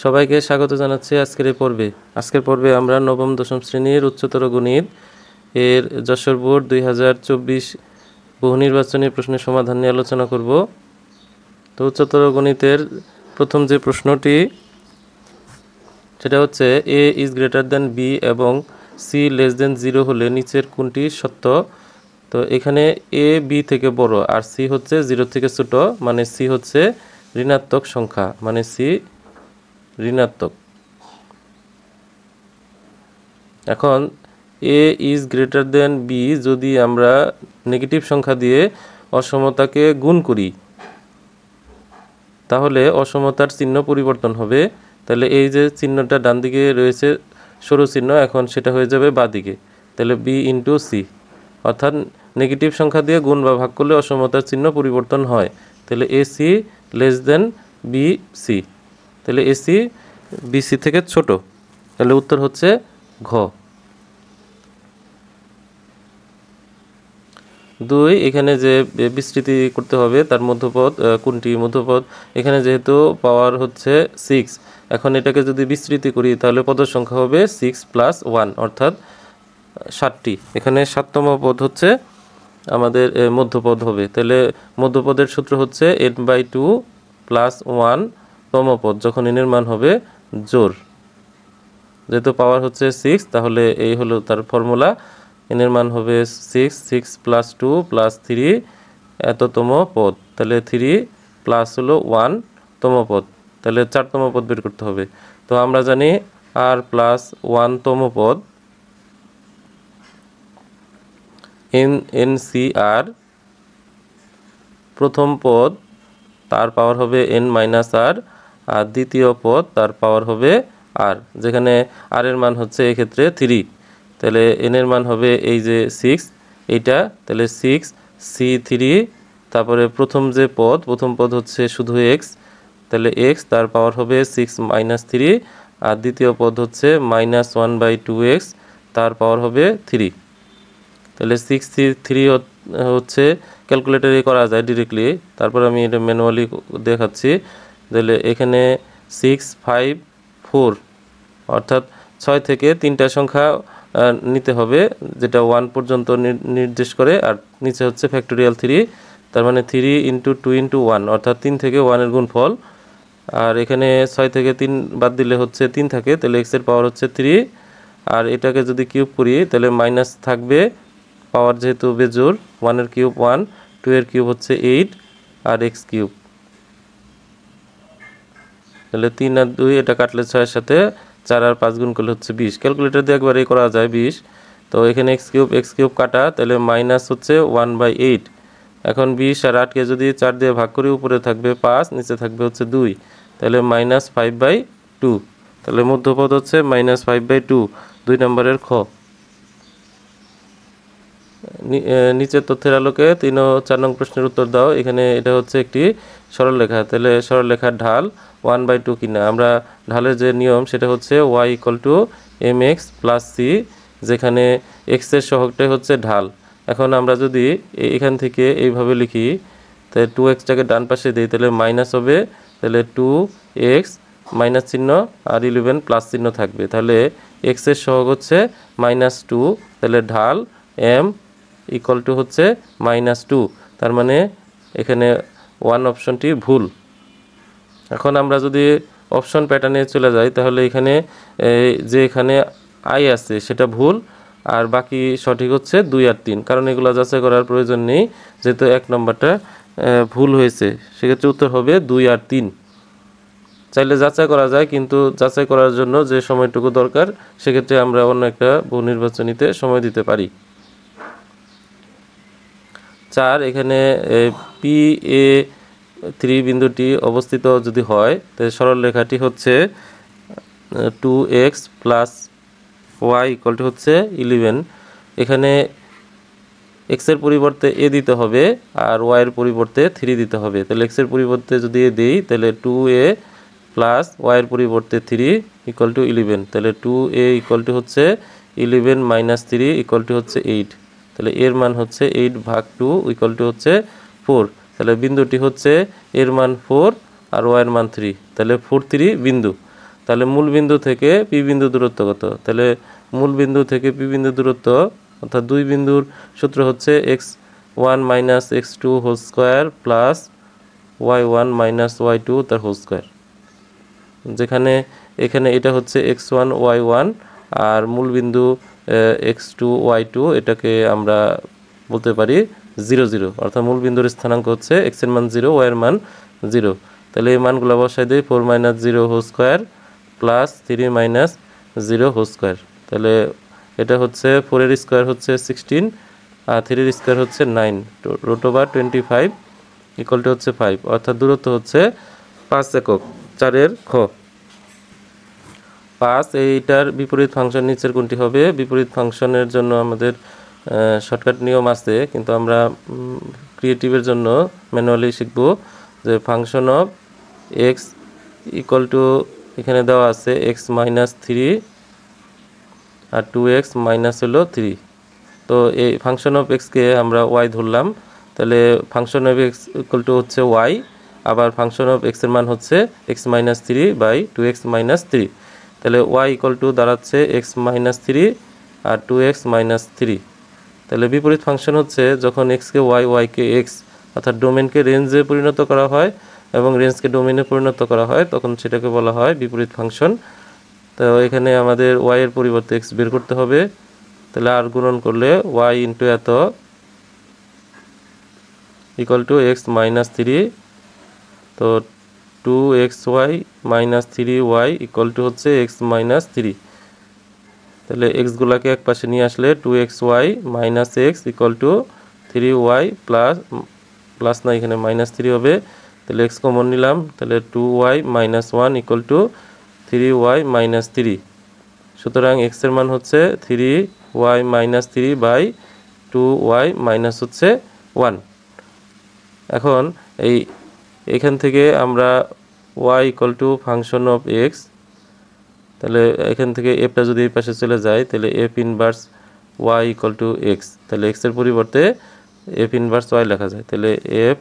সবাইকে স্বাগত জানাচ্ছি আজকের পর্বে আমরা নবম দশম শ্রেণীর উচ্চতর গণিত এর যশোর বোর্ড 2024 বহু নির্বাচনী প্রশ্নের সমাধান নিয়ে আলোচনা করব। তো উচ্চতর গণিতের প্রথম যে প্রশ্নটি সেটা হচ্ছে a is greater than b এবং c less than 0 হলে নিচের কোনটি সত্য। তো এখানে a b থেকে বড় আর c হচ্ছে 0 থেকে ছোট, মানে c হচ্ছে ঋণাত্মক সংখ্যা, মানে c ঋণাত্মক। এখন a is greater than b যদি আমরা নেগেটিভ সংখ্যা দিয়ে অসমতাকে গুণ করি তাহলে অসমতার চিহ্ন পরিবর্তন হবে। তাহলে এই যে চিহ্নটা ডান দিকে রয়েছে সরু চিহ্ন, এখন সেটা হয়ে যাবে বাঁ দিকে। তাহলে b ইন্টু c, অর্থাৎ নেগেটিভ সংখ্যা দিয়ে গুণ বা ভাগ করলে অসমতার চিহ্ন পরিবর্তন হয়। তাহলে ac লেস দেন bc, তাহলে ac bc থেকে ছোট। তাহলে উত্তর হচ্ছে ঘ। 2, এখানে যে বিস্তৃতি করতে হবে তার মধ্যপদ কোনটি মধ্যপদ। এখানে যেহেতু পাওয়ার হচ্ছে 6, এখন এটাকে যদি বিস্তৃতি করি তাহলে পদের সংখ্যা হবে 6 + 1 অর্থাৎ 7টি। এখানে 7তম পদ হচ্ছে আমাদের মধ্যপদ হবে। তাহলে মধ্যপদের সূত্র হচ্ছে n/2 + 1 তম পদ, যখন n এর মান হবে জোড়। যেহেতু পাওয়ার হচ্ছে 6 তাহলে এই হলো তার ফর্মুলা। n এর মান হবে 6, 6 + 2 + 3 এততম পদ। তাহলে 3 প্লাস হলো 1 তম পদ, তাহলে 4তম পদ বের করতে হবে। তো আমরা জানি r + 1 তম পদ NCR, প্রথম পদ তার পাওয়ার হবে n-r, আর দ্বিতীয় পদ তার পাওয়ার হবে r, যেখানে r এর মান হচ্ছে এক্ষেত্রে 3। তাহলে n এর মান হবে এই যে 6 এইটা, তাহলে 6 c3, তারপরে প্রথম পদ হচ্ছে শুধু x, তাহলে x তার পাওয়ার হবে 6 - 3, আর দ্বিতীয় পদ হচ্ছে -1/2x তার পাওয়ার হবে 3। তাহলে 6c3 হচ্ছে ক্যালকুলেটরে করা যায় ডিরেক্টলি, তারপর আমি এটা ম্যানুয়ালি দেখাচ্ছি। তাহলে এখানে 6, 5, 4 অর্থাৎ 6 থেকে 3টা সংখ্যা নিতে হবে যেটা 1 পর্যন্ত নির্দেশ করে, আর নিচে হচ্ছে ফ্যাক্টোরিয়াল 3, তার মানে 3 × 2 × 1 অর্থাৎ 3 থেকে 1 এর গুণফল। আর এখানে 6 থেকে 3 বাদ দিলে হচ্ছে 3 থাকে, তাহলে x এর পাওয়ার হচ্ছে 3, আর এটাকে যদি কিউব করি তাহলে মাইনাস থাকবে, পাওয়ার যেহেতু বেজোড়, 1 এর কিউব 1, 2 এর কিউব হচ্ছে 8, আর x কিউব। তাহলে 3 আর 2 এটা কাটলে 6 এর সাথে 4 আর 5 গুণ করলে হচ্ছে 20। ক্যালকুলেটর দিয়ে একবারই করা যায় 20। তো এখানে x কিউব কাটা, তাহলে মাইনাস হচ্ছে 1/8। এখন 20 আর 8কে যদি 4 দিয়ে ভাগ করি উপরে থাকবে 5, নিচে থাকবে হচ্ছে 2, তাহলে -5/2। তাহলে মধ্যপদ হচ্ছে -5/2, 2 নম্বরের খ। নিচের তথ্যের আলোকে 3 ও 4 নং প্রশ্নের উত্তর দাও। এখানে এটা হচ্ছে একটি সরলরেখা, তাহলে সরলরেখার ঢাল 1/2 কিনা। আমরা ঢালের যে নিয়ম সেটা হচ্ছে y = mx + c, যেখানে x এর সহগটাই হচ্ছে ঢাল। এখন আমরা যদি এখান থেকে এইভাবে লিখি, তাহলে 2x-টাকে ডান পাশে দিই, তাহলে মাইনাস হবে, তাহলে 2x মাইনাস চিহ্ন আর 11 প্লাস চিহ্ন থাকবে। তাহলে x এর সহগ হচ্ছে -2, তাহলে ঢাল m = হচ্ছে -2, তার মানে এখানে 1 অপশনটি ভুল। এখন আমরা যদি অপশন প্যাটার্নে চলে যাই তাহলে এখানে যে এখানে i আছে সেটা ভুল, আর বাকি সঠিক হচ্ছে 2 আর 3, কারণ এগুলো যাচাই করার প্রয়োজন নেই, যেহেতু 1 নম্বরটা ভুল হয়েছে। সেক্ষেত্রে উত্তর হবে 2 আর 3। চাইলে যাচাই করা যায়, কিন্তু যাচাই করার জন্য যে সময়টুকু দরকার সেক্ষেত্রে আমরা অন্য একটা বহু নির্বাচনীতে সময় দিতে পারি। 4, এখানে PA3 বিন্দুটি অবস্থিত যদি হয় তাহলে সরল রেখাটি হচ্ছে 2x + y = হচ্ছে 11। এখানে x এর পরিবর্তে a দিতে হবে আর y এর পরিবর্তে 3 দিতে হবে। তাহলে x এর পরিবর্তে যদি a দিই তাহলে 2a + y এর পরিবর্তে 3 = 11। তাহলে 2a = হচ্ছে 11 - 3 = হচ্ছে 8। তাহলে এর মান হচ্ছে 8/2 = হচ্ছে 4। তাহলে বিন্দুটি হচ্ছে এর মান 4 আর y এর মান 3, তাহলে 4, 3 বিন্দু। তাহলে মূল বিন্দু থেকে পি বিন্দু দূরত্ব কত? তাহলে মূল বিন্দু থেকে পি বিন্দু দূরত্ব অর্থাৎ দুই বিন্দুর সূত্র হচ্ছে x1 minus x2 whole square plus y1 minus y2 তার হোল স্কোয়ার, যেখানে এখানে এটা হচ্ছে x1 y1 আর মূল বিন্দু x2 y2, এটাকে আমরা বলতে পারি 0 0, অর্থাৎ মূল বিন্দুর স্থানাঙ্ক হচ্ছে x এর মান 0, y এর মান 0। তাহলে এই মানগুলো বসাই দিই, 4 minus 0 whole square plus 3 minus 0 whole square. তাহলে এটা হচ্ছে 4 এর স্কোয়ার হচ্ছে 16 আর 3 এর স্কোয়ার হচ্ছে 9, রুট ওভার 25 ইকুয়াল টু হচ্ছে 5, অর্থাৎ দূরত্ব হচ্ছে 5 একক। 4 এর খ 5। এইটার বিপরীত ফাংশন নিচের কোনটি হবে? বিপরীত ফাংশনের জন্য আমাদের শর্টকাট নিয়ম আছে, কিন্তু আমরা ক্রিয়েটিভের জন্য ম্যানুয়ালি শিখব যে function of x equal to, এখানে দেওয়া আছে এক্স মাইনাস 3 আর 2x মাইনাস হলো 3। তো এই ফাংশন অফ এক্সকে আমরা ওয়াই ধরলাম, তাহলে function of x equal to হচ্ছে ওয়াই, আবার ফাংশন অফ এক্সের মান হচ্ছে x minus 3 by 2x minus 3। তাহলে ওয়াই ইকুয়াল টু দাঁড়াচ্ছে এক্স মাইনাস 3 আর 2x মাইনাস 3। তাহলে বিপরীত ফাংশন হচ্ছে যখন এক্সকে ওয়াই, ওয়াইকে এক্স, অর্থাৎ ডোমেনকে রেঞ্জে পরিণত করা হয় এবং রেঞ্জকে ডোমেনে পরিণত করা হয়, তখন সেটাকে বলা হয় বিপরীত ফাংশন। তো এখানে আমাদের ওয়াই এর পরিবর্তে এক্স বের করতে হবে, তাহলে আর গুণন করলে ওয়াই ইন্টু এত ইকুয়াল টু এক্স মাইনাস 3, তো 2xy minus 3y equal to হচ্ছে এক্স মাইনাস 3। তাহলে এক্সগুলোকে এক পাশে নিয়ে আসলে 2xy minus x equal to 3y plus না, এখানে মাইনাস 3 হবে, তাহলে এক্স কমন নিলাম, তাহলে 2y minus 1 equal to 3y minus 3। সুতরাং এক্স এর মান হচ্ছে 3y minus 3 by 2y minus হচ্ছে 1। এখন এইখান থেকে আমরা y equal two function of x, তাহলে এখান থেকে এফটা যদি এই পাশে চলে যায় তাহলে f inverse y equal to x, তাহলে এক্স এর পরিবর্তে এফ ইনভার্স y লেখা যায়, তাহলে f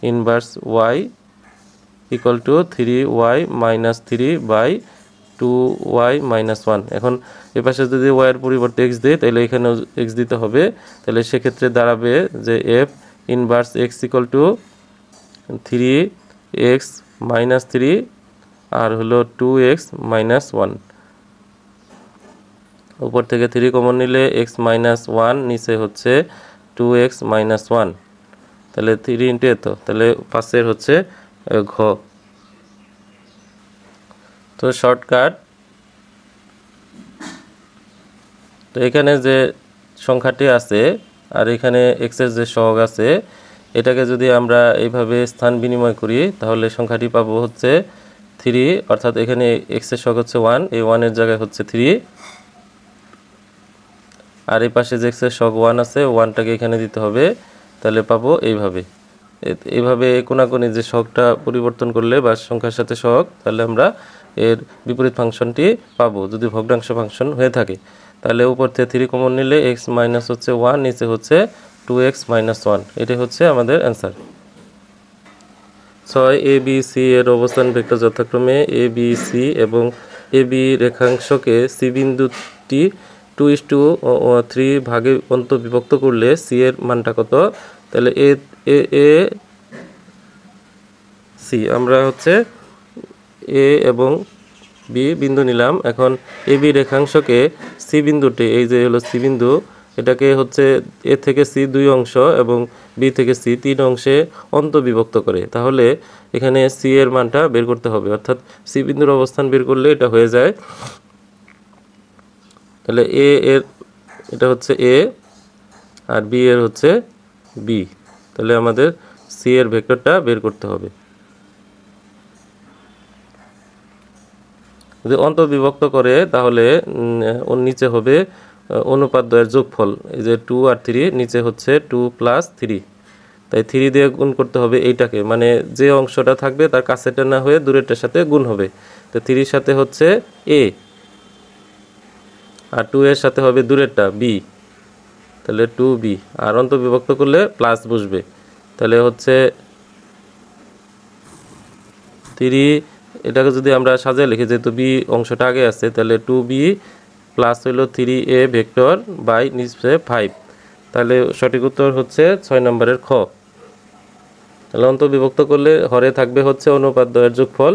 inverse y equal to 3y minus 3 by 2y minus 1। এখন এ পাশে যদি y এর পরিবর্তে x দেয় তাহলে এখানেও x দিতে হবে, তাহলে সেক্ষেত্রে দাঁড়াবে যে F inverse x equal to 3x minus 3 আর হলো 2x মাইনাস 1। উপর থেকে 3 কমন নিলে x মাইনাস 1, নিচে হচ্ছে 2x মাইনাস 1, তাহলে 3 ইন্টু এত, তাহলে পাশের হচ্ছে ঘ। তো শর্টকাট, তো এখানে যে সংখ্যাটি আছে আর এখানে x এর যে সহগ আছে, এটাকে যদি আমরা এইভাবে স্থান বিনিময় করি তাহলে সংখ্যাটি পাবো হচ্ছে 3, অর্থাৎ এখানে x এর সহগ হচ্ছে 1, এই 1 এর জায়গায় হচ্ছে 3, আর এই পাশে যে x এর সহগ 1 আছে, 1টাকে এখানে দিতে হবে, তাহলে পাবো এইভাবে কোনাকুনি যে সহগটা পরিবর্তন করলে বা সংখ্যার সাথে সহগ, তাহলে আমরা এর বিপরীত ফাংশনটি পাবো যদি ভগ্নাংশ ফাংশন হয়ে থাকে। তাহলে উপর থেকে 3 কমন নিলে x মাইনাস হচ্ছে 1, নিচে হচ্ছে 2x মাইনাস 1, এটাই হচ্ছে আমাদের অ্যান্সার। 6 ABC এর অবস্থান ভেক্টর যথাক্রমে ABC এবং AB রেখাংশকে C বিন্দুটি 2:3 ভাগে অন্তর্বিভক্ত করলে C এর মানটা কত? তাহলে C আমরা হচ্ছে A এবং B বিন্দু নিলাম। এখন AB রেখাংশকে C বিন্দুটি, এই যে হলো C বিন্দু, এটাকে হচ্ছে A থেকে C 2 অংশ এবং B থেকে C 3 অংশে অন্তর্বিভক্ত করে। তাহলে এখানে C এর মানটা বের করতে হবে, অর্থাৎ C বিন্দুর অবস্থান বের করলে এটা হয়ে যায়। তাহলে A এর এটা হচ্ছে A আর B এর হচ্ছে B, তাহলে আমাদের C এর ভেক্টরটা বের করতে হবে। যদি অন্তর্বিভক্ত করে তাহলে ওর নিচে হবে অনুপাত দ্বয়ের যোগফল, এই যে 2 আর 3, নিচে হচ্ছে 2 প্লাস 3, তাই 3 দিয়ে গুণ করতে হবে এইটাকে, মানে যে অংশটা থাকবে তার কাছেটা না হয়ে দূরেরটার সাথে গুণ হবে। তো 3 এর সাথে হচ্ছে A আর 2 এর সাথে হবে দূরেরটা B, তাহলে 2B, আর অন্তর্বিভক্ত করলে প্লাস বসবে, তাহলে হচ্ছে 3 এটাকে যদি আমরা সাজিয়ে লিখি, যেহেতু বি অংশটা আগে আছে, তাহলে 2b প্লাস হইল 3a ভেক্টর বাই নিচে 5। তাহলে সঠিক উত্তর হচ্ছে 6 নম্বরের খ। তাহলে অন্তর্বিভক্ত করলে হরে থাকবে হচ্ছে অনুপাত দ্বয়ের যোগফল,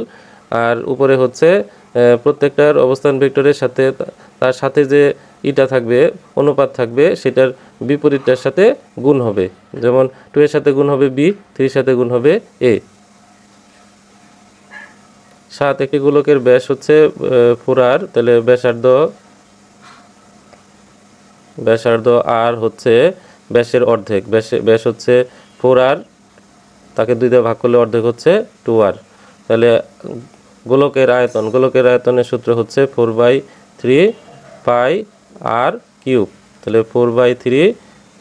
আর উপরে হচ্ছে প্রত্যেকটার অবস্থান ভেক্টরের সাথে তার সাথে যে ইটা থাকবে, অনুপাত থাকবে, সেটার বিপরীতটার সাথে গুণ হবে। যেমন 2 এর সাথে গুণ হবে বি, 3 এর সাথে গুণ হবে এ। 7 একটি গোলকের ব্যাস হচ্ছে 4r, তাহলে ব্যাসার্ধ আর হচ্ছে ব্যাসের অর্ধেক। ব্যাস হচ্ছে 4r, তাকে 2 দিয়ে ভাগ করলে অর্ধেক হচ্ছে 2r। তাহলে গোলকের আয়তনের সূত্র হচ্ছে 4/3 পাই আর কিউব। তাহলে 4/3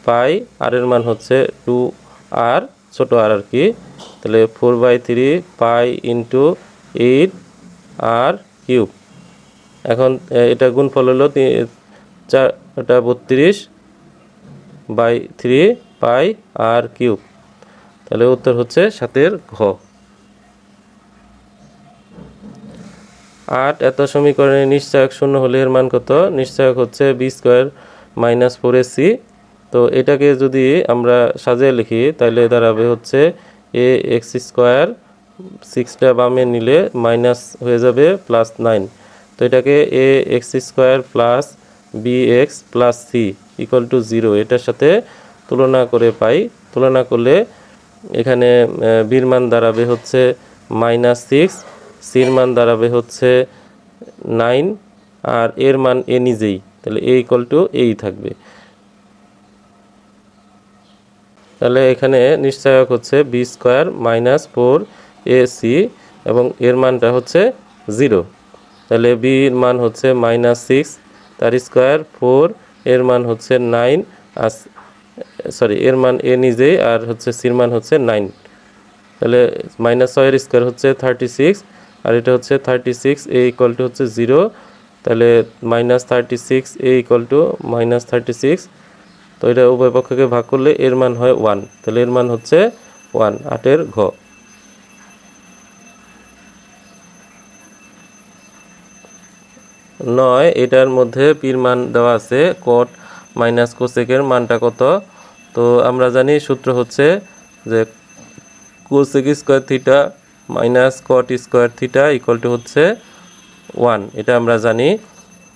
পাই, আর এর মান হচ্ছে 2r, ছোট আর আর কি। তাহলে 4/3 পাই ইন্টু 8r কিউব। এখন এটা গুণফল হলো 32/3 পাই আর কিউব। তাহলে উত্তর হচ্ছে 7 ঘ। 8 এত সমীকরণে নিশ্চয়ক শূন্য হলে এর মান কত? নিশ্চয়ক হচ্ছে b² - 4ac। তো এটাকে যদি আমরা সাজিয়ে লিখি তাহলে দাঁড়াবে হচ্ছে ax², 6টা বামে নিলে মাইনাস হয়ে যাবে +9। তো এটাকে ax² plus bx plus c equal to 0 এটার সাথে তুলনা করে পাই। তুলনা করলে এখানে বির মান দাঁড়াবে হচ্ছে -6, সির মান দাঁড়াবে হচ্ছে 9, আর এর মান এ নিজেই, তাহলে এ ইকুয়াল টু এই থাকবে। তাহলে এখানে নিশ্চয়ক হচ্ছে b² - 4ac এবং এর মানটা হচ্ছে 0। তাহলে b এর মান হচ্ছে -6, তার স্কয়ার 4, এর মান হচ্ছে 9, আর এর মান এ নিজেই, আর হচ্ছে সির মান হচ্ছে 9। তাহলে -6 এর স্কয়ার হচ্ছে 36, আর এটা হচ্ছে 36, a ইকুয়াল টু হচ্ছে 0। তাহলে -36 a ইকুয়াল টু -36। তো এটা উভয় পক্ষকে ভাগ করলে এর মান হয় 1। তাহলে এর মান হচ্ছে 1, 8 ঘ। 9 এটার মধ্যে পির মান দেওয়া আছে, cot মাইনাস কোসেকের মানটা কত? তো আমরা জানি সূত্র হচ্ছে যে cosec square theta minus caught square theta equal to হচ্ছে 1, এটা আমরা জানি।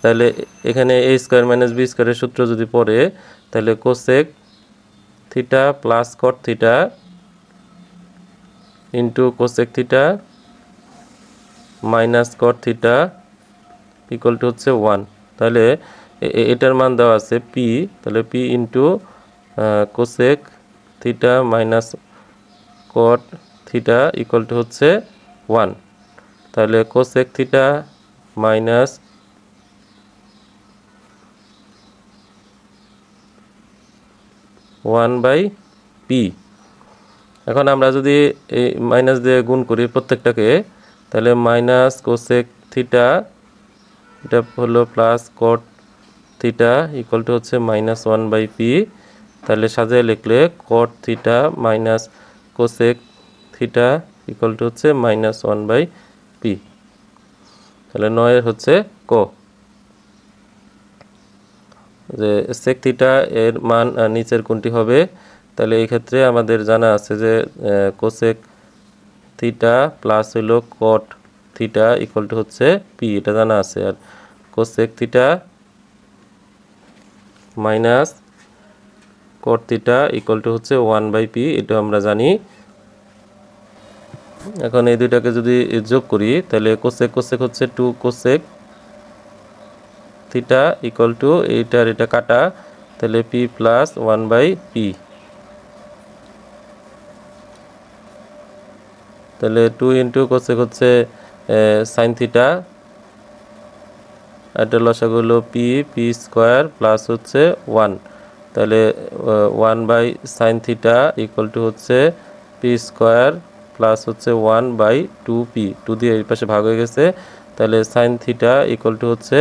তাহলে এখানে a স্কয়ার মাইনাস b স্কয়ারের সূত্র যদি পড়ে, তাহলে cosec theta plus cot theta into cosec theta minus cot theta equal to হচ্ছে 1। তাহলে এটার মান দেওয়া আছে p, তাহলে p into cosec theta minus cot theta equal to হচ্ছে 1। তাহলে cosec theta minus one by p. এখন আমরা যদি এই মাইনাস দিয়ে গুণ করি প্রত্যেকটাকে, তাহলে মাইনাস কোসেক থিটা, এটা হলো plus cot theta equal to হচ্ছে -1 বাই পি। তাহলে সাজিয়ে লিখলে কট theta minus cosec theta equal to হচ্ছে -1 বাই পি। তাহলে 9 হচ্ছে ক। যে সেক থিটা এর মান নিচের কোনটি হবে? তাহলে এই ক্ষেত্রে আমাদের জানা আছে যে কোসেক থিটা প্লাস হইল কট থিটা ইকুয়াল টু হচ্ছে পি, এটা জানা আছে। আর cosec theta minus cot theta equal to হচ্ছে 1 বাই পি, এটা আমরা জানি। এখন এই দুইটাকে যদি যোগ করি, তাহলে কোসেক কোসেক হচ্ছে 2 কোসেক থিটা ইকুয়াল টু এইটার এটা কাটা, তাহলে পি প্লাস 1 বাই পি। তাহলে 2 ইন্টু কোসেক হচ্ছে সাইন থিটা, এটা লসাগু হলো পি স্কোয়ার প্লাস হচ্ছে 1। তাহলে 1 by sine theta equal to হচ্ছে পি স্কোয়ার প্লাস হচ্ছে 1 বাই 2p, 2 দিয়ে এই পাশে ভাগ হয়ে গেছে। তাহলে সাইন থিটা ইকুয়াল টু হচ্ছে,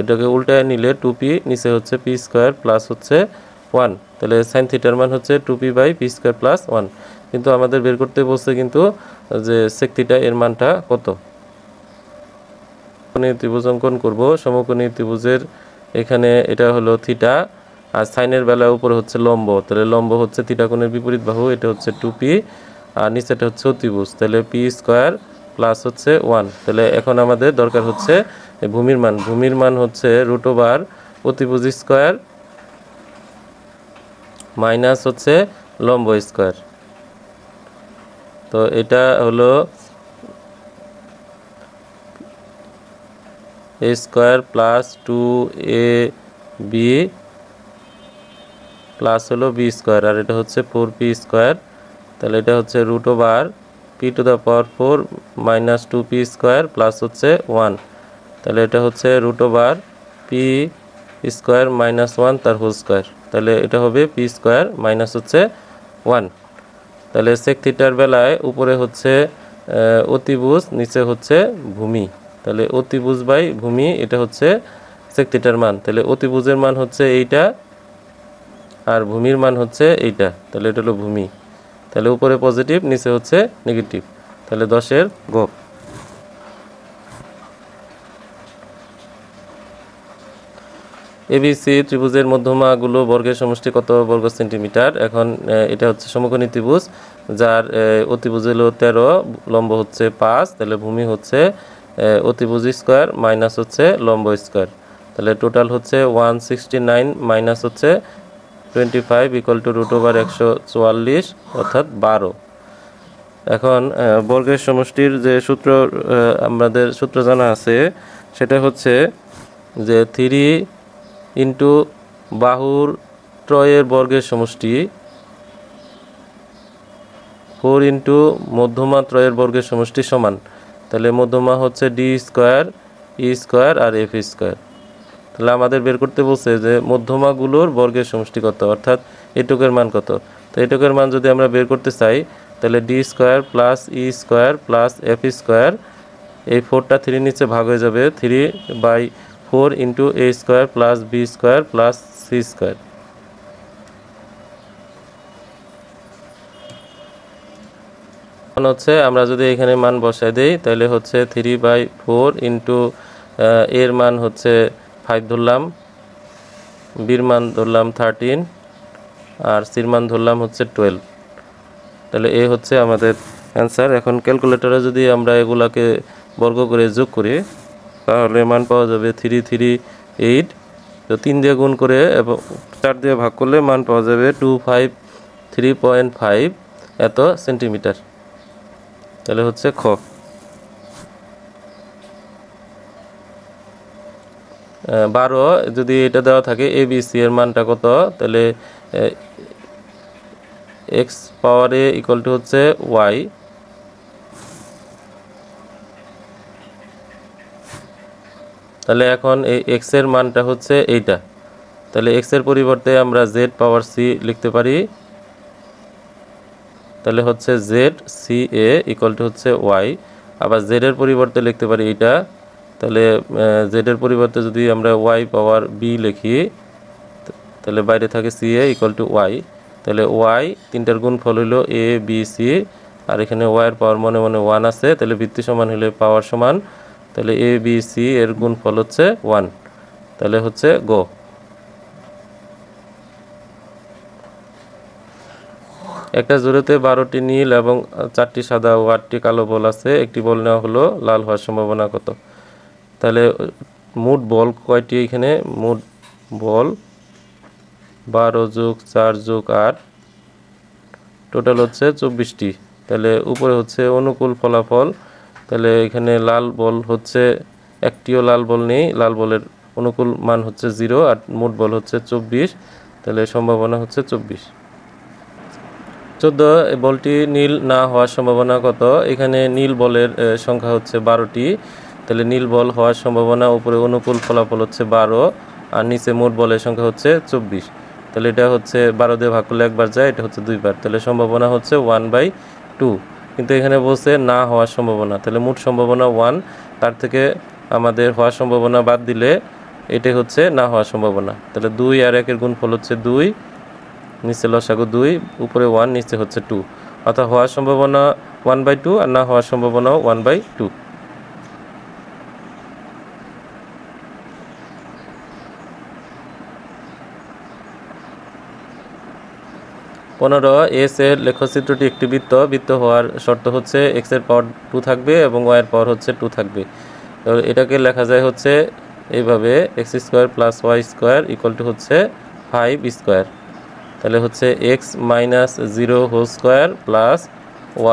এটাকে উল্টায় নিলে 2p, নিচে হচ্ছে পি স্কোয়ার প্লাস হচ্ছে 1। তাহলে সাইন থিটার মান হচ্ছে 2p by P square plus 1। কিন্তু আমাদের বের করতে বলছে কিন্তু যে sec থিটা এর মানটা কত। ত্রিভুজ অঙ্কন করব। সমকোণী ত্রিভুজের এখানে এটা হলো থিটা আর সাইনের বেলায় উপরে হচ্ছে লম্ব, তাহলে লম্ব হচ্ছে থিটা কোণের বিপরীত বাহু, এটা হচ্ছে 2p আর নিচেটা হচ্ছে অতিভুজ, তাহলে p স্কয়ার প্লাস হচ্ছে 1। তাহলে এখন আমাদের দরকার হচ্ছে ভূমির মান। ভূমির মান হচ্ছে √ অতিভুজ স্কয়ার মাইনাস হচ্ছে লম্ব স্কয়ার। তো এটা হলো a square plus 2ab plus হলো b স্কয়ার আর এটা হচ্ছে 4p স্কয়ার। তাহলে এটা হচ্ছে √p⁴ minus 2p square plus হচ্ছে 1। তাহলে এটা হচ্ছে √p স্কয়ার মাইনাস 1 তার হোল স্কয়ার। তাহলে এটা হবে p স্কয়ার মাইনাস হচ্ছে 1। তাহলে sec থিটার বেলায় উপরে হচ্ছে অতিভুজ, নিচে হচ্ছে ভূমি, তাহলে অতিভুজ বাই ভূমি এটা হচ্ছে sec থিটার মান। তাহলে অতিভুজের মান হচ্ছে এইটা আর ভূমির মান হচ্ছে এইটা, তাহলে এটা হলো ভূমি। তাহলে উপরে পজিটিভ নিচে হচ্ছে নেগেটিভ, তাহলে 10-এর গ। এবিসি ত্রিভুজের মধ্যমাগুলো বর্গের সমষ্টি কত বর্গ সেন্টিমিটার। এখন এটা হচ্ছে সমকোণী ত্রিভুজ যার অতিভুজ হলো 13, লম্ব হচ্ছে 5, তাহলে ভূমি হচ্ছে অতিভুজ স্কয়ার মাইনাস হচ্ছে লম্ব স্কয়ার। তাহলে টোটাল হচ্ছে 169 মাইনাস হচ্ছে 25 ইকুয়াল টু √144 অর্থাৎ 12। এখন বর্গের সমষ্টির যে সূত্র আমাদের সূত্র জানা আছে সেটা হচ্ছে যে 3 ইন্টু বাহুর ত্রয়ের বর্গের সমষ্টি 4 ইন্টু মধ্যমা ত্রয়ের বর্গের সমষ্টি সমান। তাহলে মধ্যমা হচ্ছে d স্কয়ার e স্কয়ার আর f স্কয়ার। তাহলে আমাদের বের করতে বলছে যে মধ্যমাগুলোর বর্গের সমষ্টি কত, অর্থাৎ এটুকের মান কত। তো এটুকের মান যদি আমরা বের করতে চাই তাহলে d square plus e square plus f square, এই 4টা 3 নিচে ভাগ হয়ে যাবে, 3/4 into a square plus b square plus c square. হচ্ছে আমরা যদি এখানে মান বসাই দেই তাহলে হচ্ছে 3/4 ইন্টু এর মান হচ্ছে 5 ধরলাম, বির মান ধরলাম 13 আর সির মান ধরলাম হচ্ছে 12। তাহলে এ হচ্ছে আমাদের অ্যান্সার। এখন ক্যালকুলেটরে যদি আমরা এগুলাকে বর্গ করে যোগ করি তাহলে মান পাওয়া যাবে 338। তো 3 দিয়ে গুণ করে এবং 4 দিয়ে ভাগ করলে মান পাওয়া যাবে 253.5 এত সেন্টিমিটার। তাহলে হচ্ছে খ। 12 যদি এটা দেওয়া থাকে ABC এর মানটা কত, তাহলে x power a equal to হচ্ছে y। তাহলে এখন এই x এর মানটা হচ্ছে এইটা, তাহলে x এর পরিবর্তে আমরা z পাওয়ার c লিখতে পারি। তাহলে হচ্ছে z ca ইকুয়াল টু হচ্ছে y। আবার z এর পরিবর্তে লিখতে পারি এটা, তাহলে z এর পরিবর্তে যদি আমরা y পাওয়ার b লিখি তাহলে বাইরে থাকে ca ইকুয়াল টু y। তাহলে y তিনটার গুণফল হলো a b c আর এখানে y এর পাওয়ার মনে মনে 1 আছে, তাহলে ভিত্তি সমান হলে পাওয়ার সমান, তাহলে a b c এর গুণফল হচ্ছে 1। তাহলে হচ্ছে গ। একটা জোড়াতে 12টি নীল এবং 4টি সাদা ও 8টি কালো বল আছে, একটি বল নেওয়া হলো, লাল হওয়ার সম্ভাবনা কত। তাহলে মোট বল কয়টি, এখানে মোট বল 12 যোগ 4 যোগ 8 টোটাল হচ্ছে 24টি। তাহলে উপরে হচ্ছে অনুকূল ফলাফল, তাহলে এখানে লাল বল হচ্ছে একটিও লাল বল নেই, লাল বলের অনুকূল মান হচ্ছে 0 আর মোট বল হচ্ছে 24, তাহলে সম্ভাবনা হচ্ছে 24। 14 বলটি নীল না হওয়ার সম্ভাবনা কত। এখানে নীল বলের সংখ্যা হচ্ছে 12টি, তাহলে নীল বল হওয়ার সম্ভাবনা উপরে অনুকূল ফলাফল হচ্ছে 12 আর নিচে মোট বলের সংখ্যা হচ্ছে 24। তাহলে এটা হচ্ছে 12 দিয়ে ভাগ করলে একবার যায়, এটা হচ্ছে 2 বার, তাহলে সম্ভাবনা হচ্ছে 1/2। কিন্তু এখানে বলছে না হওয়ার সম্ভাবনা, তাহলে মোট সম্ভাবনা 1, তার থেকে আমাদের হওয়ার সম্ভাবনা বাদ দিলে এটাই হচ্ছে না হওয়ার সম্ভাবনা। তাহলে 2 আর 1 এর গুণফল হচ্ছে 2, নিচে লসাগু 2, উপরে 1, নিচে হচ্ছে 2। অর্থাৎ হওয়ার সম্ভাবনা 1/2 আর না হওয়ার সম্ভাবনাও 1/2। 15 এস এর লেখচিত্রটি একটি বৃত্ত। বৃত্ত হওয়ার শর্ত হচ্ছে x এর পাওয়ার 2 থাকবে এবং y এর পাওয়ার হচ্ছে 2 থাকবে। তো এটাকে লেখা যায় হচ্ছে এইভাবে x² + y² = হচ্ছে 5 স্কয়ার। তাহলে হচ্ছে x - 0 whole square plus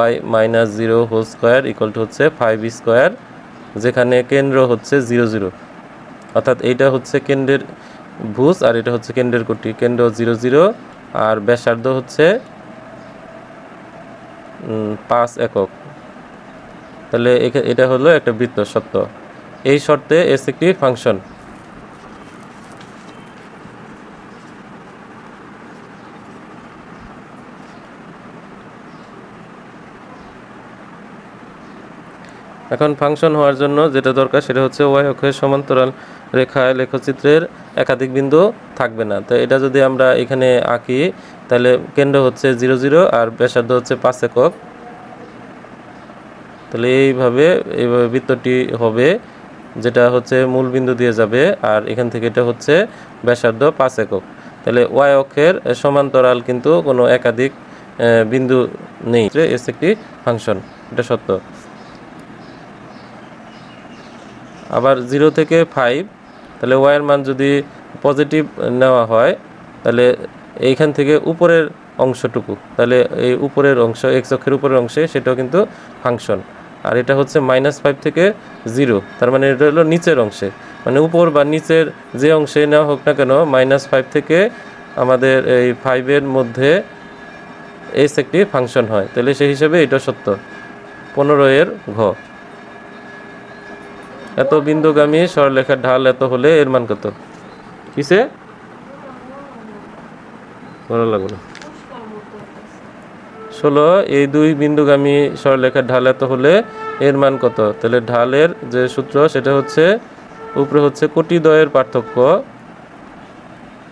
y - 0 whole square = হচ্ছে 5 স্কয়ার, যেখানে কেন্দ্র হচ্ছে 0 0, অর্থাৎ এইটা হচ্ছে কেন্দ্রের ভুজ আর এটা হচ্ছে কেন্দ্রের কোটি। কেন্দ্র 0 0 আর ব্যাসার্ধ হচ্ছে 5 একক। তাহলে এটা হলো একটা বৃত্ত শর্ত। এই শর্তে এস একটি ফাংশন। এখন ফাংশন হওয়ার জন্য যেটা দরকার সেটা হচ্ছে y অক্ষের সমান্তরাল রেখায় লেখচিত্রের একাধিক বিন্দু থাকবে না। তো এটা যদি আমরা এখানে আঁকি তাহলে কেন্দ্র হচ্ছে 0 0 আর ব্যাসার্ধ হচ্ছে 5 একক। তাহলে এইভাবে বৃত্তটি হবে, যেটা হচ্ছে মূল বিন্দু দিয়ে যাবে আর এখান থেকে এটা হচ্ছে ব্যাসার্ধ 5 একক। তাহলে y অক্ষের সমান্তরাল কিন্তু কোনো একাধিক বিন্দু নেই। এস একটি ফাংশন, এটা সত্য। আবার 0 থেকে 5, তাহলে y এর মান যদি পজিটিভ নেওয়া হয় তাহলে এইখান থেকে উপরের অংশটুকু, তাহলে এই উপরের অংশ x অক্ষের উপরের অংশে সেটাও কিন্তু ফাংশন। আর এটা হচ্ছে -5 থেকে 0, তার মানে এটা হলো নিচের অংশে, মানে উপর বা নিচের যে অংশে নেওয়া হোক না কেন -5 থেকে আমাদের এই 5 এর মধ্যে এস একটি ফাংশন হয়। তাহলে সেই হিসাবে এটা সত্য। 15 এর ঘ, এত বিন্দুগামী সরলরেখার ঢাল এত হলে এর মান কত? কিসে ভালো লাগলো না? 16 এই দুই বিন্দুগামী সরলরেখার ঢাল এত হলে এর মান কত? তাহলে ঢালের যে সূত্র সেটা হচ্ছে উপরে হচ্ছে কোটিদ্বয়ের পার্থক্য,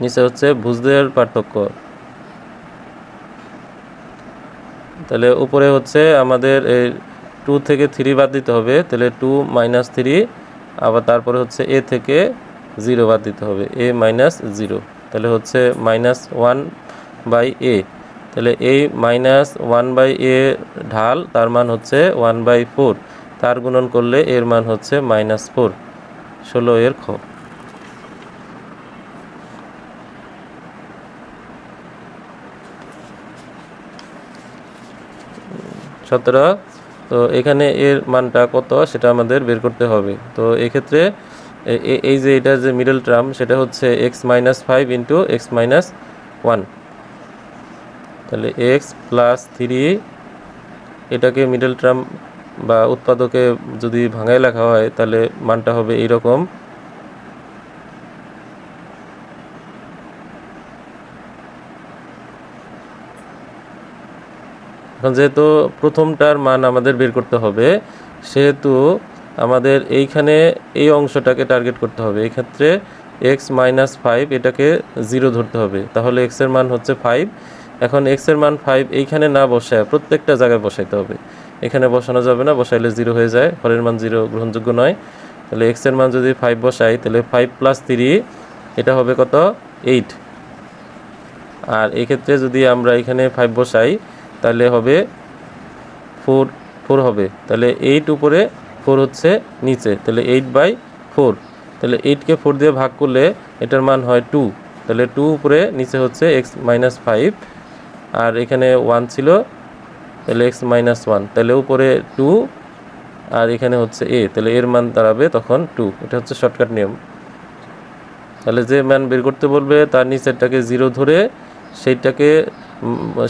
নিচে হচ্ছে ভুজদ্বয়ের পার্থক্য। তাহলে উপরে হচ্ছে আমাদের এই 2 থেকে 3 বাদ দিতে হবে, তাহলে 2 - 3, আবার তারপরে হচ্ছে a থেকে 0 বাদ দিতে হবে, a - 0, তাহলে হচ্ছে -1/a। তাহলে এই -1/a ঢাল, তার মান হচ্ছে 1/4, তার গুণন করলে এর মান হচ্ছে -4। 16 এর খ। 17, তো এখানে এর মানটা কত সেটা আমাদের বের করতে হবে। তো এক্ষেত্রে এই যে এটা যে মিডল টার্ম সেটা হচ্ছে x - 5 × x - 1, তাহলে x + 3, এটাকে মিডল টার্ম বা উৎপাদকে যদি ভাঙায় লেখা হয় তাহলে মানটা হবে এইরকম। এখন যেহেতু প্রথমটার মান আমাদের বের করতে হবে, সেহেতু আমাদের এইখানে এই অংশটাকে টার্গেট করতে হবে। এই ক্ষেত্রে x - 5 এটাকে 0 ধরতে হবে, তাহলে x এর মান হচ্ছে 5। এখন x এর মান 5 এইখানে না বসায় প্রত্যেকটা জায়গায় বসাইতে হবে। এখানে বসানো যাবে না, বসাইলে 0 হয়ে যায়, হরের মান 0 গ্রহণযোগ্য নয়। তাহলে x এর মান যদি 5 বসাই তাহলে 5 + 3 এটা হবে কত? 8। আর এই ক্ষেত্রে যদি আমরা এখানে 5 বসাই তাহলে হবে 4 হবে। তাহলে 8 উপরে, 4 হচ্ছে নিচে, তাহলে 8/4। তাহলে 8কে 4 দিয়ে ভাগ করলে এটার মান হয় 2, তাহলে 2 উপরে, নিচে হচ্ছে x - 5 আর এখানে 1 ছিল, তাহলে x - 1, তাহলে উপরে 2 আর এখানে হচ্ছে a, তাহলে এর মান দাঁড়াবে তখন 2। এটা হচ্ছে শর্টকাট নিয়ম। তাহলে যে মান বের করতে বলবে তার নিচেরটাকে 0 ধরে সেইটাকে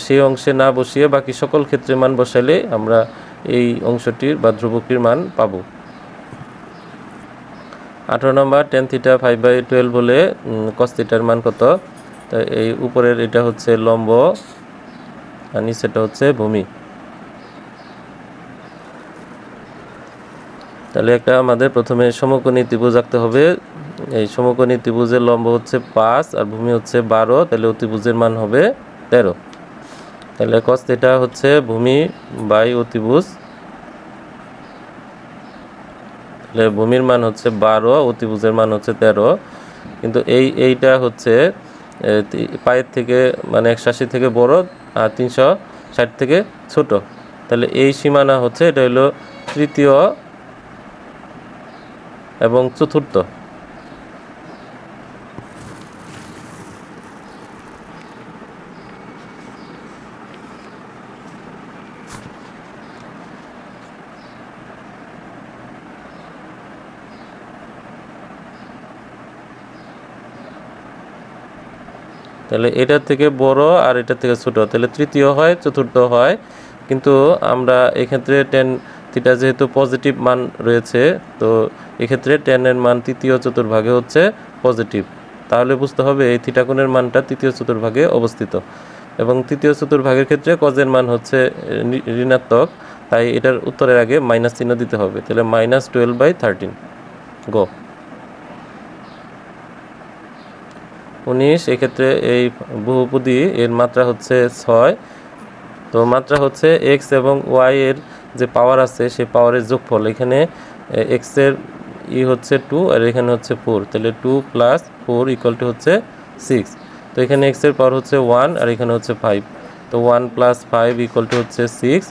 সেই অংশে না বসিয়ে বাকি সকল ক্ষেত্রে মান বসাইলে আমরা এই অংশটির বা ধ্রুবকটির মান পাব। 18 নম্বর, tan θ 5/12 হলে cos θ এর মান কত? তো এই উপরের এটা হচ্ছে লম্ব আর নিচেটা হচ্ছে ভূমি। তাহলে একটা আমাদের প্রথমে সমকোণী ত্রিভুজ আঁকতে হবে। এই সমকোণী ত্রিভুজের লম্ব হচ্ছে 5 আর ভূমি হচ্ছে 12, তাহলে অতিভুজের মান হবে 13। তাহলে cos থিটা হচ্ছে ভূমি বাই অতিভুজ, তাহলে ভূমির মান হচ্ছে 12, অতিভুজের মান হচ্ছে 13, কিন্তু এইটা হচ্ছে পায়ের থেকে মানে 180 থেকে বড় আর 360 থেকে ছোট। তাহলে এই সীমানা হচ্ছে এটা হলো তৃতীয় এবং চতুর্থ। তাহলে এটার থেকে বড় আর এটার থেকে ছোট, তাহলে তৃতীয় হয় চতুর্থ হয়, কিন্তু আমরা এক্ষেত্রে টেন থিটা যেহেতু পজিটিভ মান রয়েছে, তো এক্ষেত্রে টেনের মান তৃতীয় চতুর্ভাগে হচ্ছে পজিটিভ। তাহলে বুঝতে হবে এই থিটা কোণের মানটা তৃতীয় চতুর্ভাগে অবস্থিত, এবং তৃতীয় চতুর্ভাগের ক্ষেত্রে কজের মান হচ্ছে ঋণাত্মক, তাই এটার উত্তরের আগে মাইনাস চিহ্ন দিতে হবে। তাহলে -12/13 গো। 19 এক্ষেত্রে এই বহুপদী এর মাত্রা হচ্ছে 6, তো মাত্রা হচ্ছে x এবং y এর যে পাওয়ার আছে সেই পাওয়ারের যোগফল। এখানে x এর হচ্ছে 2 আর এখানে হচ্ছে 4, তাহলে 2 + 4 = হচ্ছে 6। তো এখানে x এর পাওয়ার হচ্ছে 1 আর এখানে হচ্ছে 5, তো 1 + 5 = হচ্ছে 6,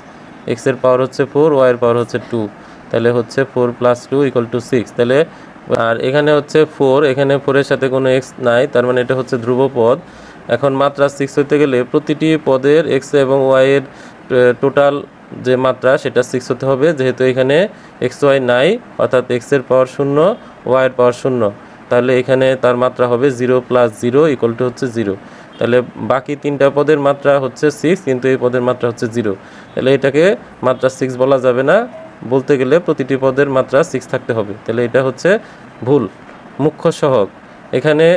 x এর পাওয়ার হচ্ছে 4, y এর পাওয়ার হচ্ছে 2, তাহলে হচ্ছে 4 + 2 = 6। তাহলে আর এখানে হচ্ছে 4, এখানে 4 এর সাথে কোনো x নাই, তার মানে এটা হচ্ছে ধ্রুব পদ। এখন মাত্রা 6 হতে গেলে প্রতিটি পদের x এবং y এর টোটাল যে মাত্রা সেটা 6 হতে হবে, যেহেতু এখানে x y নাই, অর্থাৎ x এর পাওয়ার 0, y এর পাওয়ার 0, তাহলে এখানে তার মাত্রা হবে 0 + 0 = হচ্ছে 0। তাহলে বাকি তিনটা পদের মাত্রা হচ্ছে 6, কিন্তু এই পদের মাত্রা হচ্ছে 0, তাহলে এটাকে মাত্রা 6 বলা যাবে না, বলতে গেলে প্রতিটি পদের মাত্রা 6 থাকতে হবে। তাহলে এটা হচ্ছে ভুল। মুখ্য সহগ এখানে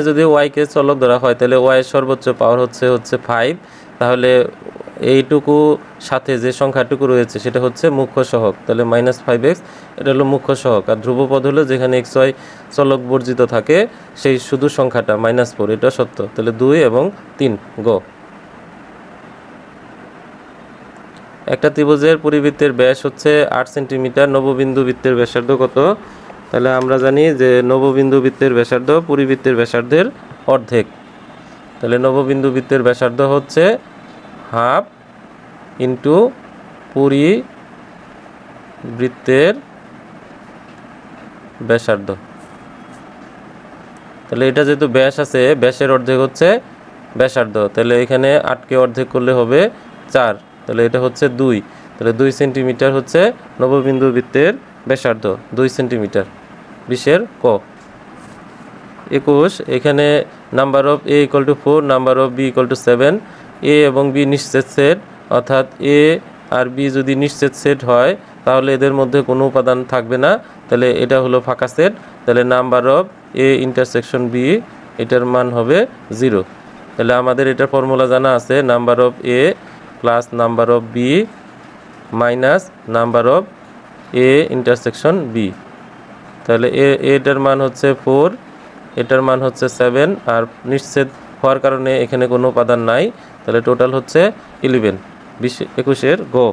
যদি y কে চলক ধরা হয় তাহলে y এর সর্বোচ্চ পাওয়ার হচ্ছে 5, তাহলে এইটুকু সাথে যে সংখ্যাটুকু রয়েছে সেটা হচ্ছে মুখ্য সহগ, তাহলে -5x এটা হলো মুখ্য সহগ। আর ধ্রুবপদ হলো যেখানে x y চলক বর্জিত থাকে সেই শুধু সংখ্যাটা -4, এটা সত্য। তাহলে 2 এবং 3 গো। একটা ত্রিভুজের পরিবৃত্তের ব্যাস হচ্ছে 8 সেন্টিমিটার, নববিন্দু বৃত্তের ব্যাসার্ধ কত? তাহলে আমরা জানি যে নববিন্দু বৃত্তের ব্যাসার্ধ পরিবৃত্তের ব্যাসার্ধের অর্ধেক, তাহলে নববিন্দু বৃত্তের ব্যাসার্ধ হচ্ছে হাফ ইন্টু পরিবৃত্তের ব্যাসার্ধ। তাহলে এটা যেহেতু ব্যাস আছে, ব্যাসের অর্ধেক হচ্ছে ব্যাসার্ধ, তাহলে এখানে 8কে অর্ধেক করলে হবে 4, তাহলে এটা হচ্ছে 2, তাহলে 2 সেন্টিমিটার হচ্ছে নববিন্দু বৃত্তের ব্যাসার্ধ, 2 সেন্টিমিটার। 20 ক। 21 এখানে number of a = 4, number of b = 7, a এবং b নিশ্চিত সেট, অর্থাৎ a আর b যদি নিশ্চিত সেট হয় তাহলে এদের মধ্যে কোনো উপাদান থাকবে না, তাহলে এটা হলো ফাঁকা সেট। তাহলে number of a intersection b এটার মান হবে 0। তাহলে আমাদের এটার ফর্মুলা জানা আছে, number of a plus number of b minus number of a intersection b। তাহলে এটার মান হচ্ছে 4, এটার মান হচ্ছে 7, আর নিশ্চিত হওয়ার কারণে এখানে কোনো উপাদান নাই, তাহলে টোটাল হচ্ছে 11। 21 গো।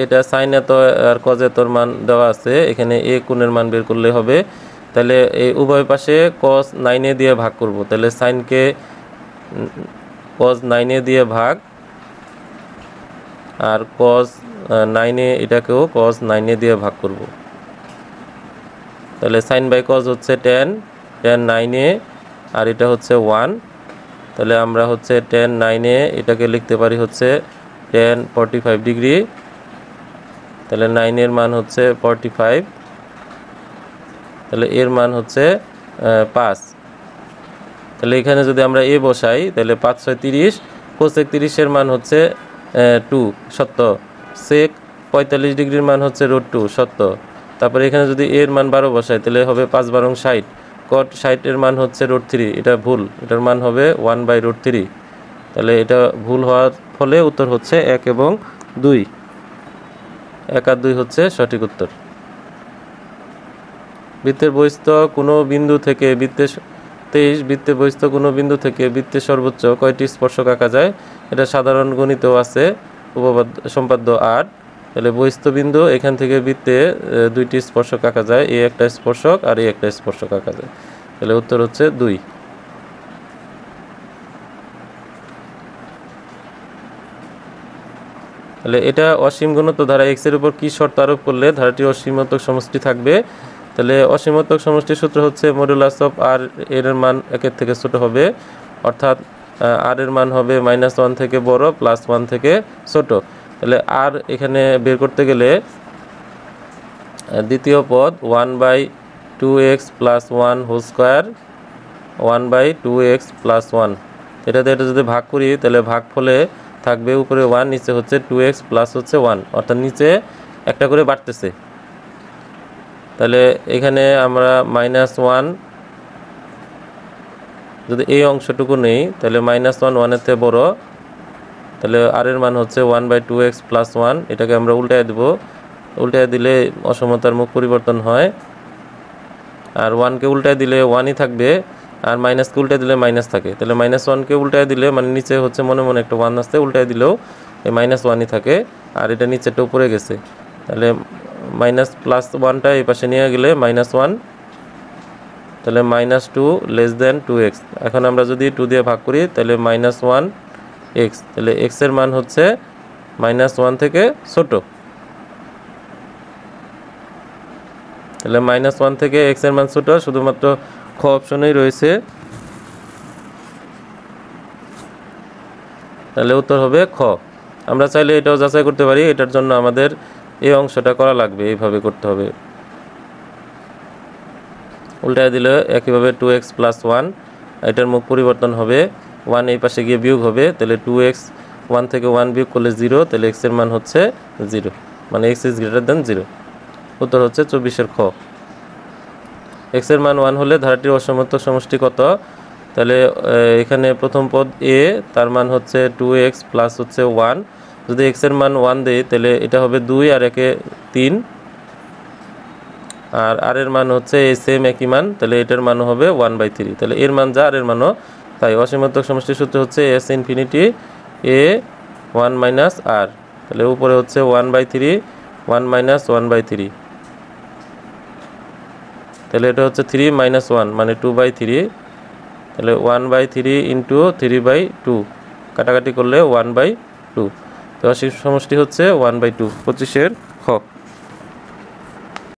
এটা সাইন এত আর কজ এতর মান দেওয়া আছে, এখানে এ কোণের মান বের করলে হবে। তাহলে এই উভয় পাশে cos 9 দিয়ে ভাগ করব, তাহলে সাইনকে cos 9 দিয়ে ভাগ, আর cos 9 এটাকেও cos 9 দিয়ে ভাগ করব। তাহলে সাইন বাই cos হচ্ছে tan 9 আর এটা হচ্ছে 1, তাহলে আমরা হচ্ছে tan 9 এটাকে লিখতে পারি হচ্ছে tan 45 ডিগ্রি, তাহলে 9 এর মান হচ্ছে 45, তাহলে এর মান হচ্ছে 5। তাহলে এখানে যদি আমরা a বসাই তাহলে 5 6 30, cosec 30 এর মান হচ্ছে 2 সত্য, sec 45 ডিগ্রির মান হচ্ছে √2 সত্য। তারপরে এখানে যদি এর মান 12 বসাই তাহলে হবে 5 12 60, cot 60 এর মান হচ্ছে √3, এটা ভুল, এটার মান হবে 1/√3। তাহলে এটা ভুল হওয়ার ফলে উত্তর হচ্ছে 1 এবং 2। 1 আর 2 হচ্ছে সঠিক উত্তর। বৃত্তের বহিস্থ কোনো বিন্দু থেকে বৃত্তের 23 বৃত্তের বহিস্থ কোনো বিন্দু থেকে বৃত্তের সর্বোচ্চ কয়টি স্পর্শক আঁকা যায়? এটা সাধারণ গণিতেও আছে, সম্পাদ্য 8। তাহলে বহিস্থ বিন্দু এখান থেকে বৃত্তে 2টি স্পর্শক আঁকা যায়, এই একটা স্পর্শক আর এই একটা স্পর্শক আঁকা যায়। তাহলে উত্তর হচ্ছে 2। তাহলে এটা অসীম ঘনত্ব ধারা x এর উপর কি শর্ত আরোপ করলে ধারাটি অসীমতক সমষ্টি থাকবে? তাহলে অসীমতক সমষ্টির সূত্র হচ্ছে মডুলাস অফ r এর মান 1 এর থেকে ছোট হবে, অর্থাৎ r এর মান হবে -1 থেকে বড় +1 থেকে ছোট। তাহলে r এখানে বের করতে গেলে দ্বিতীয় পদ 1/2x + 1 হোল স্কয়ার 1/2x + 1, এটা যদি ভাগ করি তাহলে ভাগফলে থাকবে উপরে 1, নিচে হচ্ছে 2x প্লাস হচ্ছে 1, অর্থাৎ নিচে একটা করে বাড়তেছে। তাহলে এখানে আমরা -1 যদি এই অংশটুকু নেই তাহলে -1 1 এর থেকে বড়, তাহলে r এর মান হচ্ছে 1/2x + 1। এটাকে আমরা উল্টায় দেব, উল্টায় দিলে অসমতার মুখ পরিবর্তন হয়, আর 1কে উল্টায় দিলে 1ই থাকবে, আর মাইনাসকে উল্টায় দিলে মাইনাস থাকে। তাহলে -1কে উল্টায় দিলে মানে নিচে হচ্ছে মনে মনে একটা 1 আসছে, উল্টায় দিলেও এই -1ই থাকে, আর এটা নিচেটা উপরে গেছে। তাহলে +1টা এই পাশে নিয়ে গেলে -1, তাহলে -2 < 2x। এখন আমরা যদি 2 দিয়ে ভাগ করি তাহলে -1x, তাহলে x এর মান হচ্ছে -1 থেকে ছোট। তাহলে -1 থেকে x এর মান ছোট, শুধুমাত্র খ অপশনেই রয়েছে। তাহলে উত্তর হবে খ। আমরা চাইলে এটাও যাচাই করতে পারি, এটার জন্য আমাদের এই অংশটা করা লাগবে, এইভাবে করতে হবে। উল্টায় দিলে একইভাবে 2x + 1, এটার মুখ পরিবর্তন হবে, 1 এই পাশে গিয়ে বিয়োগ হবে, তাহলে 2x 1 থেকে 1 বিয়োগ করলে 0, তাহলে x এর মান হচ্ছে 0, মানে x > 0। উত্তর হচ্ছে 24 খ। x এর মান 1 হলে ধারাটির অসমতার সমষ্টি কত? তাহলে এখানে প্রথম পদ a, তার মান হচ্ছে 2x প্লাস হচ্ছে 1। যদি x এর মান 1 দেই তাহলে এটা হবে 2 আর 1 3, আর r এর মান হচ্ছে এই সেম একই মান, তাহলে এটার মান হবে 1/3। তাহলে এর মান যা আর এর মানও তাই। অসীমতক সমষ্টির সূত্র হচ্ছে s ∞ a 1 - r, তাহলে উপরে হচ্ছে 1/3 1 - 1/3, তাহলে এটা হচ্ছে 3 - 1 মানে 2/3, তাহলে 1/3 × 3/2, কাটাকাটি করলে 1/2, তো অসীম সমষ্টি হচ্ছে 1/2। 25 খ।